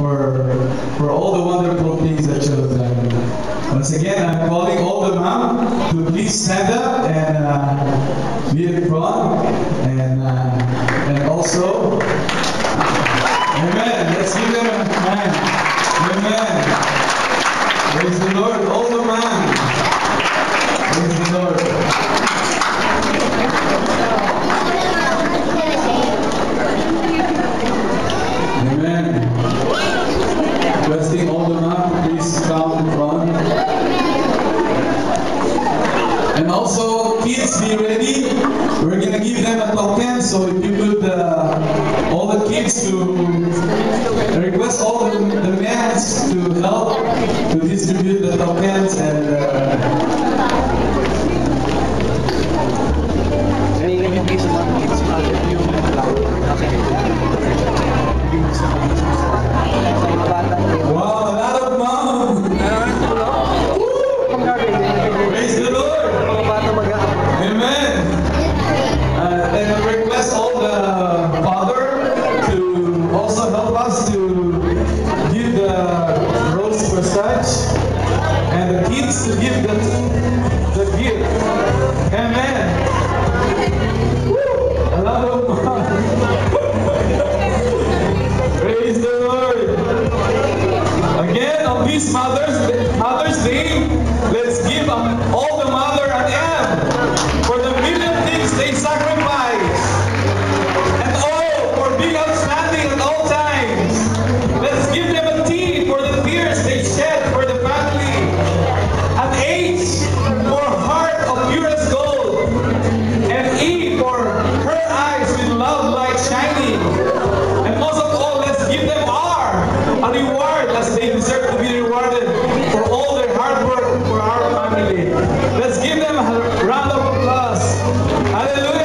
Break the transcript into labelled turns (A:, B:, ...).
A: for all the wonderful things that you have done. Once again, I'm calling all the mom to please stand up and be in front, and also, amen. Let's give them a hand. Amen. Praise the Lord, all the mom. Praise the Lord. Amen. Requesting all the mom, please come in front. And also, kids, be ready. We're going to give them a token, so if you could, all the kids to request all the men to help to distribute the tokens and wow, a lot of mom! Praise the Lord! Amen! And I request all the father to also help us to give the rose prestige and the kids to give the gift. Amen! A lot of mom! Praise the Lord! Again, on this Mother's Day, let's give all the mother an M for the million things they sacrifice, and all for being outstanding at all times. Let's give them a T for the tears they shed for the family, an H for heart of purest gold, and E for her eyes with love light shining. And most of all, let's give them R, a reward as they deserve to be rewarded for all their hard work for our family. Let's give them a round of applause. Hallelujah.